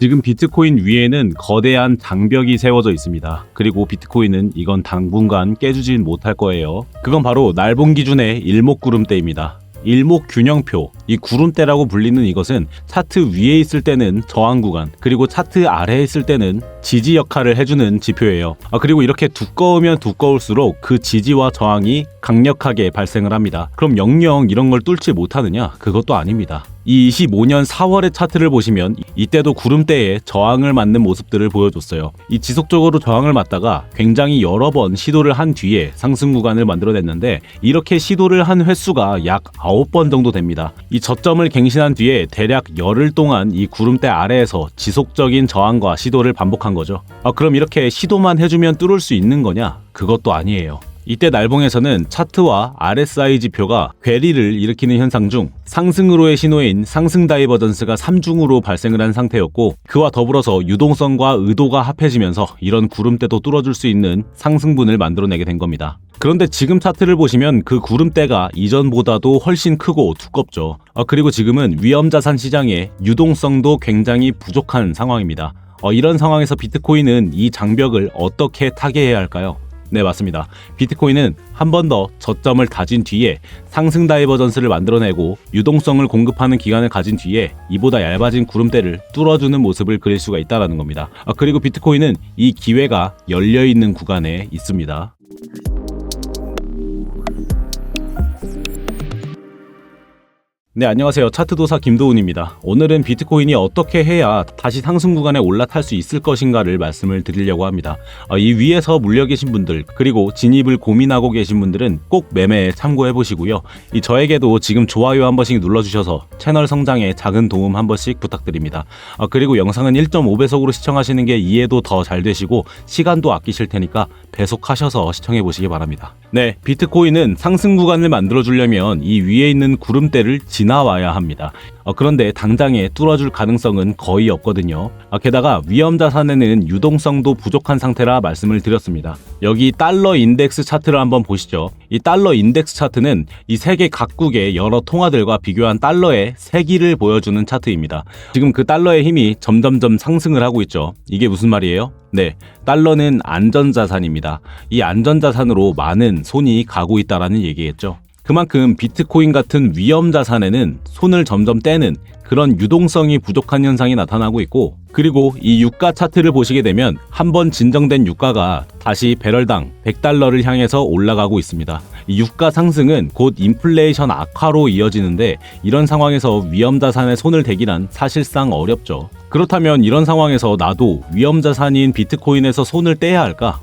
지금 비트코인 위에는 거대한 장벽이 세워져 있습니다. 그리고 비트코인은 이건 당분간 깨주진 못할 거예요. 그건 바로 날봉 기준의 일목구름대입니다. 일목균형표, 이 구름대라고 불리는 이것은 차트 위에 있을 때는 저항 구간, 그리고 차트 아래에 있을 때는 지지 역할을 해주는 지표예요. 그리고 이렇게 두꺼우면 두꺼울수록 그 지지와 저항이 강력하게 발생을 합니다. 그럼 영영 이런 걸 뚫지 못하느냐? 그것도 아닙니다. 이 25년 4월의 차트를 보시면 이때도 구름대에 저항을 맞는 모습들을 보여줬어요. 이 지속적으로 저항을 맞다가 굉장히 여러 번 시도를 한 뒤에 상승 구간을 만들어냈는데, 이렇게 시도를 한 횟수가 약 9번 정도 됩니다. 이 저점을 갱신한 뒤에 대략 열흘 동안 이 구름대 아래에서 지속적인 저항과 시도를 반복한 거죠. 그럼 이렇게 시도만 해주면 뚫을 수 있는 거냐? 그것도 아니에요. 이때 날봉에서는 차트와 RSI 지표가 괴리를 일으키는 현상 중 상승으로의 신호인 상승 다이버전스가 3중으로 발생을 한 상태였고, 그와 더불어서 유동성과 의도가 합해지면서 이런 구름대도 뚫어줄 수 있는 상승분을 만들어내게 된 겁니다. 그런데 지금 차트를 보시면 그 구름대가 이전보다도 훨씬 크고 두껍죠. 그리고 지금은 위험자산 시장에 유동성도 굉장히 부족한 상황입니다. 이런 상황에서 비트코인은 이 장벽을 어떻게 타개해야 할까요? 네, 맞습니다. 비트코인은 한 번 더 저점을 다진 뒤에 상승 다이버전스를 만들어내고 유동성을 공급하는 기간을 가진 뒤에 이보다 얇아진 구름대를 뚫어주는 모습을 그릴 수가 있다는 겁니다. 그리고 비트코인은 이 기회가 열려있는 구간에 있습니다. 네, 안녕하세요. 차트도사 김도훈입니다. 오늘은 비트코인이 어떻게 해야 다시 상승 구간에 올라탈 수 있을 것인가를 말씀을 드리려고 합니다. 이 위에서 물려 계신 분들, 그리고 진입을 고민하고 계신 분들은 꼭 매매에 참고해 보시고요. 저에게도 지금 좋아요 한 번씩 눌러주셔서 채널 성장에 작은 도움 한 번씩 부탁드립니다. 그리고 영상은 1.5배속으로 시청하시는 게 이해도 더 잘 되시고 시간도 아끼실 테니까 배속하셔서 시청해 보시기 바랍니다. 네, 비트코인은 상승 구간을 만들어 주려면 이 위에 있는 구름대를 지나와야 합니다. 그런데 당장에 뚫어줄 가능성은 거의 없거든요. 게다가 위험자산에는 유동성도 부족한 상태라 말씀을 드렸습니다. 여기 달러 인덱스 차트를 한번 보시죠. 이 달러 인덱스 차트는 이 세계 각국의 여러 통화들과 비교한 달러의 세기를 보여주는 차트입니다. 지금 그 달러의 힘이 점점점 상승을 하고 있죠. 이게 무슨 말이에요? 네, 달러는 안전자산입니다. 이 안전자산으로 많은 손이 가고 있다라는 얘기겠죠. 그만큼 비트코인 같은 위험자산에는 손을 점점 떼는 그런 유동성이 부족한 현상이 나타나고 있고, 그리고 이 유가 차트를 보시게 되면 한번 진정된 유가가 다시 배럴당 100달러를 향해서 올라가고 있습니다. 이 유가 상승은 곧 인플레이션 악화로 이어지는데, 이런 상황에서 위험자산에 손을 대기란 사실상 어렵죠. 그렇다면 이런 상황에서 나도 위험자산인 비트코인에서 손을 떼야 할까?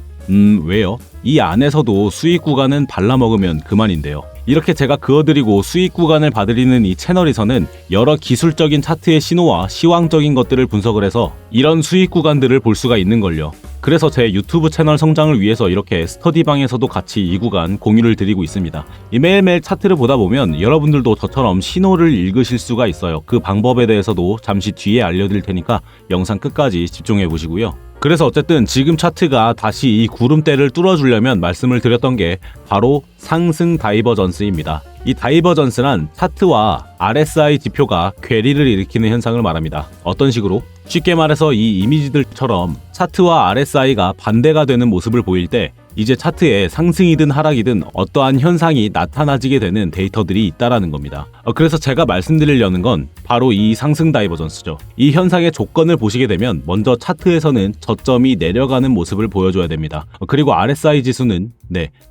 왜요? 이 안에서도 수익 구간은 발라먹으면 그만인데요. 이렇게 제가 그어드리고 수익 구간을 봐드리는 이 채널에서는 여러 기술적인 차트의 신호와 시황적인 것들을 분석을 해서 이런 수익 구간들을 볼 수가 있는걸요. 그래서 제 유튜브 채널 성장을 위해서 이렇게 스터디방에서도 같이 이 구간 공유를 드리고 있습니다. 이 매일매일 차트를 보다 보면 여러분들도 저처럼 신호를 읽으실 수가 있어요. 그 방법에 대해서도 잠시 뒤에 알려드릴 테니까 영상 끝까지 집중해 보시고요. 그래서 어쨌든 지금 차트가 다시 이 구름대를 뚫어주려면 말씀을 드렸던 게 바로 상승 다이버전스입니다. 이 다이버전스란 차트와 RSI 지표가 괴리를 일으키는 현상을 말합니다. 어떤 식으로? 쉽게 말해서 이 이미지들처럼 차트와 RSI가 반대가 되는 모습을 보일 때 이제 차트에 상승이든 하락이든 어떠한 현상이 나타나지게 되는 데이터들이 있다라는 겁니다. 그래서 제가 말씀드리려는 건 바로 이 상승 다이버전스죠. 이 현상의 조건을 보시게 되면 먼저 차트에서는 저점이 내려가는 모습을 보여줘야 됩니다. 그리고 RSI 지수는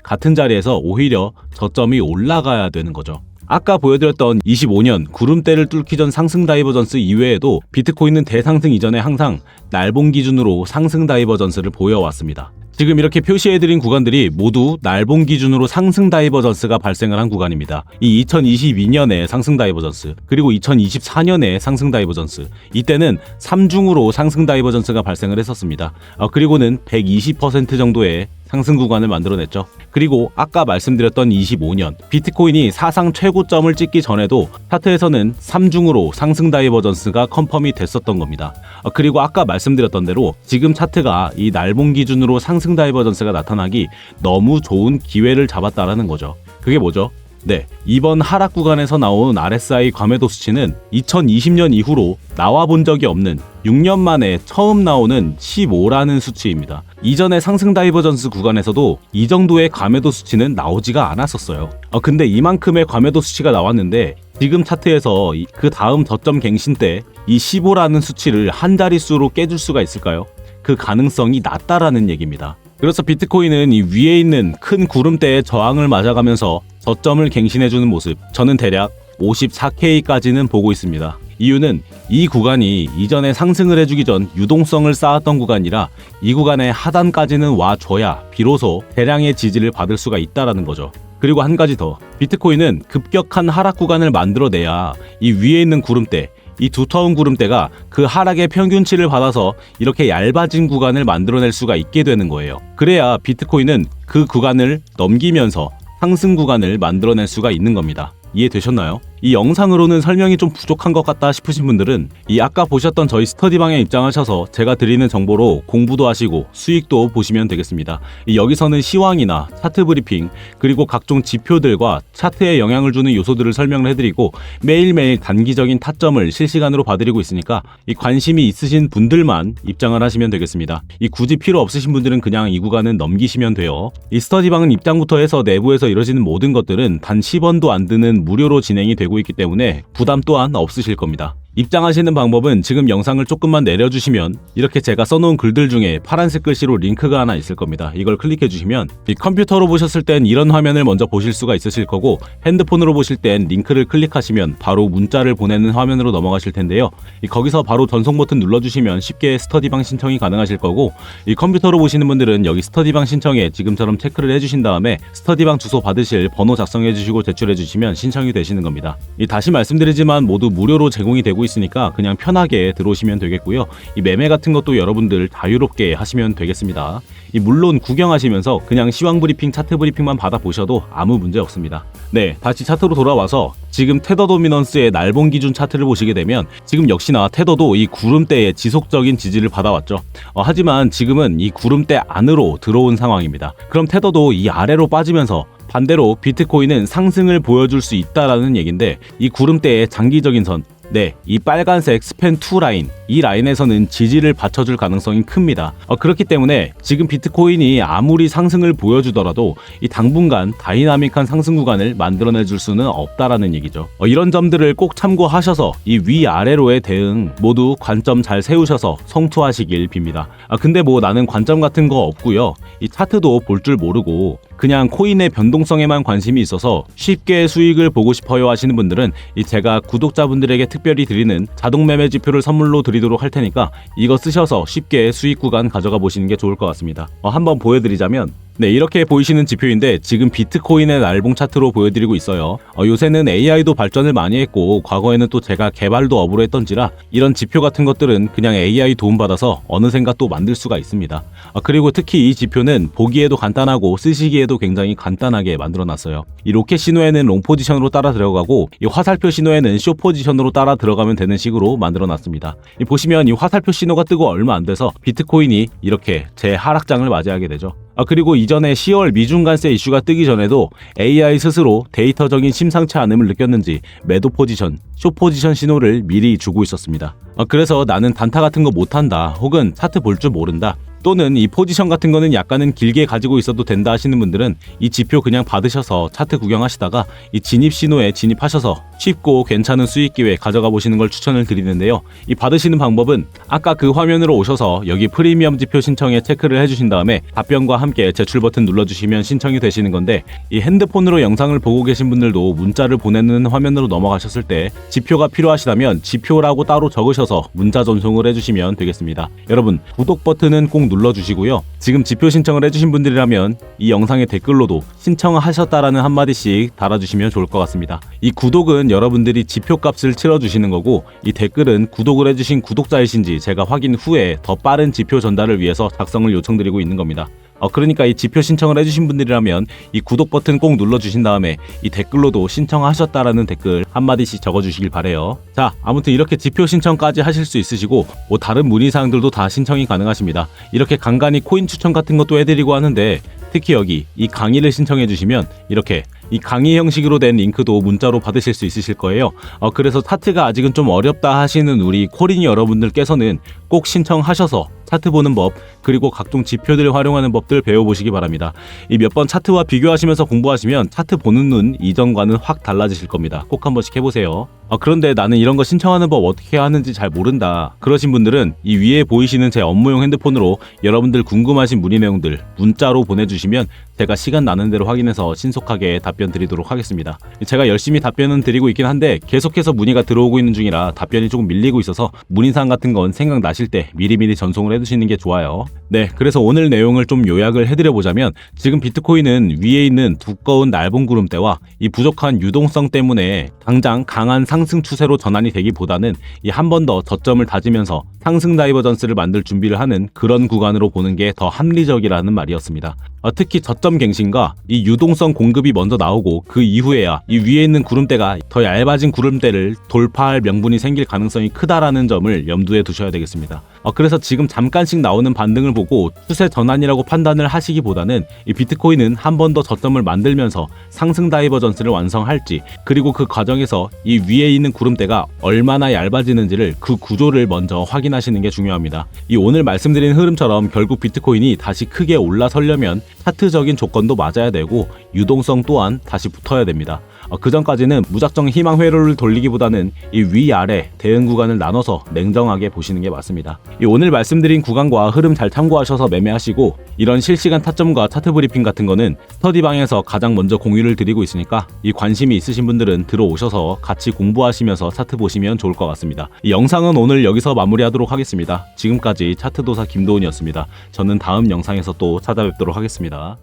같은 자리에서 오히려 저점이 올라가야 되는 거죠. 아까 보여드렸던 25년 구름대를 뚫기 전 상승 다이버전스 이외에도 비트코인은 대상승 이전에 항상 날봉 기준으로 상승 다이버전스를 보여왔습니다. 지금 이렇게 표시해드린 구간들이 모두 날봉 기준으로 상승 다이버전스가 발생을 한 구간입니다. 이 2022년의 상승 다이버전스, 그리고 2024년의 상승 다이버전스, 이때는 3중으로 상승 다이버전스가 발생을 했었습니다. 그리고는 120% 정도의 상승 구간을 만들어냈죠. 그리고 아까 말씀드렸던 25년 비트코인이 사상 최고점을 찍기 전에도 차트에서는 3중으로 상승 다이버전스가 컨펌이 됐었던 겁니다. 그리고 아까 말씀드렸던 대로 지금 차트가 이 날봉 기준으로 상승 다이버전스가 나타나기 너무 좋은 기회를 잡았다라는 거죠. 그게 뭐죠? 네, 이번 하락 구간에서 나온 RSI 과매도 수치는 2020년 이후로 나와 본 적이 없는 6년 만에 처음 나오는 15라는 수치입니다. 이전의 상승 다이버전스 구간에서도 이 정도의 과매도 수치는 나오지가 않았었어요. 근데 이만큼의 과매도 수치가 나왔는데 지금 차트에서 그 다음 저점 갱신 때 이 15라는 수치를 한 자릿수로 깨줄 수가 있을까요? 그 가능성이 낮다라는 얘기입니다. 그래서 비트코인은 이 위에 있는 큰 구름대의 저항을 맞아가면서 저점을 갱신해주는 모습, 저는 대략 54K까지는 보고 있습니다. 이유는 이 구간이 이전에 상승을 해주기 전 유동성을 쌓았던 구간이라 이 구간의 하단까지는 와줘야 비로소 대량의 지지를 받을 수가 있다라는 거죠. 그리고 한 가지 더, 비트코인은 급격한 하락 구간을 만들어내야 이 위에 있는 구름대, 이 두터운 구름대가 그 하락의 평균치를 받아서 이렇게 얇아진 구간을 만들어낼 수가 있게 되는 거예요. 그래야 비트코인은 그 구간을 넘기면서 상승 구간을 만들어낼 수가 있는 겁니다. 이해되셨나요? 이 영상으로는 설명이 좀 부족한 것 같다 싶으신 분들은 이 아까 보셨던 저희 스터디방에 입장하셔서 제가 드리는 정보로 공부도 하시고 수익도 보시면 되겠습니다. 여기서는 시황이나 차트 브리핑 그리고 각종 지표들과 차트에 영향을 주는 요소들을 설명을 해드리고 매일매일 단기적인 타점을 실시간으로 봐드리고 있으니까 이 관심이 있으신 분들만 입장을 하시면 되겠습니다. 이 굳이 필요 없으신 분들은 그냥 이 구간은 넘기시면 돼요. 이 스터디방은 입장부터 해서 내부에서 이루어지는 모든 것들은 단 10원도 안 드는 무료로 진행이 되고 있기 때문에 부담 또한 없으실 겁니다. 입장하시는 방법은 지금 영상을 조금만 내려주시면 이렇게 제가 써놓은 글들 중에 파란색 글씨로 링크가 하나 있을 겁니다. 이걸 클릭해주시면 이 컴퓨터로 보셨을 땐 이런 화면을 먼저 보실 수가 있으실 거고 핸드폰으로 보실 땐 링크를 클릭하시면 바로 문자를 보내는 화면으로 넘어가실 텐데요. 거기서 바로 전송 버튼 눌러주시면 쉽게 스터디방 신청이 가능하실 거고 이 컴퓨터로 보시는 분들은 여기 스터디방 신청에 지금처럼 체크를 해주신 다음에 스터디방 주소 받으실 번호 작성해주시고 제출해주시면 신청이 되시는 겁니다. 다시 말씀드리지만 모두 무료로 제공이 되고 있으니까 그냥 편하게 들어오시면 되겠고요. 이 매매 같은 것도 여러분들 자유롭게 하시면 되겠습니다. 물론 구경하시면서 그냥 시황 브리핑, 차트 브리핑만 받아보셔도 아무 문제 없습니다. 네, 다시 차트로 돌아와서 지금 테더 도미넌스의 날봉 기준 차트를 보시게 되면 지금 역시나 테더도 이 구름대의 지속적인 지지를 받아왔죠. 하지만 지금은 이 구름대 안으로 들어온 상황입니다. 그럼 테더도 이 아래로 빠지면서 반대로 비트코인은 상승을 보여줄 수 있다라는 얘긴데 이 구름대의 장기적인 선, 네, 이 빨간색 스팬 2 라인, 이 라인에서는 지지를 받쳐줄 가능성이 큽니다. 그렇기 때문에 지금 비트코인이 아무리 상승을 보여주더라도 이 당분간 다이나믹한 상승 구간을 만들어내줄 수는 없다라는 얘기죠. 이런 점들을 꼭 참고하셔서 이 위아래로의 대응 모두 관점 잘 세우셔서 성투하시길 빕니다. 근데 뭐 나는 관점 같은 거 없고요. 이 차트도 볼 줄 모르고 그냥 코인의 변동성에만 관심이 있어서 쉽게 수익을 보고 싶어요 하시는 분들은 제가 구독자분들에게 특별히 드리는 자동 매매 지표를 선물로 드리도록 할 테니까 이거 쓰셔서 쉽게 수익 구간 가져가 보시는 게 좋을 것 같습니다. 한번 보여드리자면 네, 이렇게 보이시는 지표인데 지금 비트코인의 날봉 차트로 보여드리고 있어요. 요새는 AI도 발전을 많이 했고 과거에는 또 제가 개발도 업으로 했던지라 이런 지표 같은 것들은 그냥 AI 도움받아서 어느샌가 또 만들 수가 있습니다. 그리고 특히 이 지표는 보기에도 간단하고 쓰시기에도 굉장히 간단하게 만들어놨어요. 이 로켓 신호에는 롱 포지션으로 따라 들어가고 이 화살표 신호에는 숏 포지션으로 따라 들어가면 되는 식으로 만들어놨습니다. 보시면 이 화살표 신호가 뜨고 얼마 안 돼서 비트코인이 이렇게 제 하락장을 맞이하게 되죠. 그리고 이전에 10월 미중간세 이슈가 뜨기 전에도 AI 스스로 데이터적인 심상치 않음을 느꼈는지 매도 포지션, 숏 포지션 신호를 미리 주고 있었습니다. 그래서 나는 단타 같은 거 못한다 혹은 차트 볼 줄 모른다 또는 이 포지션 같은 거는 약간은 길게 가지고 있어도 된다 하시는 분들은 이 지표 그냥 받으셔서 차트 구경하시다가 이 진입 신호에 진입하셔서 쉽고 괜찮은 수익 기회 가져가 보시는 걸 추천을 드리는데요. 이 받으시는 방법은 아까 그 화면으로 오셔서 여기 프리미엄 지표 신청에 체크를 해주신 다음에 답변과 함께 제출 버튼 눌러주시면 신청이 되시는 건데 이 핸드폰으로 영상을 보고 계신 분들도 문자를 보내는 화면으로 넘어가셨을 때 지표가 필요하시다면 지표라고 따로 적으셔서 문자 전송을 해주시면 되겠습니다. 여러분 구독 버튼은 꼭 눌러주시고요. 지금 지표 신청을 해주신 분들이라면 이 영상의 댓글로도 신청하셨다라는 한마디씩 달아주시면 좋을 것 같습니다. 이 구독은 여러분들이 지표값을 치러주시는 거고 이 댓글은 구독을 해주신 구독자이신지 제가 확인 후에 더 빠른 지표 전달을 위해서 작성을 요청드리고 있는 겁니다. 그러니까 이 지표 신청을 해주신 분들이라면 이 구독 버튼 꼭 눌러주신 다음에 이 댓글로도 신청하셨다라는 댓글 한마디씩 적어주시길 바래요. 자, 아무튼 이렇게 지표 신청까지 하실 수 있으시고 뭐 다른 문의사항들도 다 신청이 가능하십니다. 이렇게 간간히 코인 추천 같은 것도 해드리고 하는데 특히 여기 이 강의를 신청해 주시면 이렇게 이 강의 형식으로 된 링크도 문자로 받으실 수 있으실 거예요. 그래서 차트가 아직은 좀 어렵다 하시는 우리 코린이 여러분들께서는 꼭 신청하셔서 차트 보는 법, 그리고 각종 지표들을 활용하는 법들 배워보시기 바랍니다. 이 몇 번 차트와 비교하시면서 공부하시면 차트 보는 눈 이전과는 확 달라지실 겁니다. 꼭 한 번씩 해보세요. 그런데 나는 이런 거 신청하는 법 어떻게 하는지 잘 모른다 그러신 분들은 이 위에 보이시는 제 업무용 핸드폰으로 여러분들 궁금하신 문의 내용들 문자로 보내주시면 제가 시간 나는 대로 확인해서 신속하게 답변 드리도록 하겠습니다. 제가 열심히 답변은 드리고 있긴 한데 계속해서 문의가 들어오고 있는 중이라 답변이 조금 밀리고 있어서 문의사항 같은 건 생각나실 때 미리미리 전송을 해두시는 게 좋아요. 네, 그래서 오늘 내용을 좀 요약을 해드려보자면 지금 비트코인은 위에 있는 두꺼운 넓은 구름대와 이 부족한 유동성 때문에 당장 강한 상승 추세로 전환이 되기보다는 이 한 번 더 저점을 다지면서 상승 다이버전스를 만들 준비를 하는 그런 구간으로 보는 게 더 합리적이라는 말이었습니다. 특히 저점 갱신과 이 유동성 공급이 먼저 나오고 그 이후에야 이 위에 있는 구름대가 더 얇아진 구름대를 돌파할 명분이 생길 가능성이 크다라는 점을 염두에 두셔야 되겠습니다. 그래서 지금 잠깐씩 나오는 반등을 보고 추세 전환이라고 판단을 하시기보다는 이 비트코인은 한 번 더 저점을 만들면서 상승 다이버전스를 완성할지, 그리고 그 과정에서 이 위에 있는 구름대가 얼마나 얇아지는지를 그 구조를 먼저 확인하시는 게 중요합니다. 이 오늘 말씀드린 흐름처럼 결국 비트코인이 다시 크게 올라서려면 차트적인 조건도 맞아야 되고 유동성 또한 다시 붙어야 됩니다. 그 전까지는 무작정 희망 회로를 돌리기보다는 이 위아래 대응 구간을 나눠서 냉정하게 보시는 게 맞습니다. 이 오늘 말씀드린 구간과 흐름 잘 참고하셔서 매매하시고, 이런 실시간 타점과 차트 브리핑 같은 거는 스터디방에서 가장 먼저 공유를 드리고 있으니까 이 관심이 있으신 분들은 들어오셔서 같이 공부하시면서 차트 보시면 좋을 것 같습니다. 이 영상은 오늘 여기서 마무리하도록 하겠습니다. 지금까지 차트도사 김도훈이었습니다. 저는 다음 영상에서 또 찾아뵙도록 하겠습니다.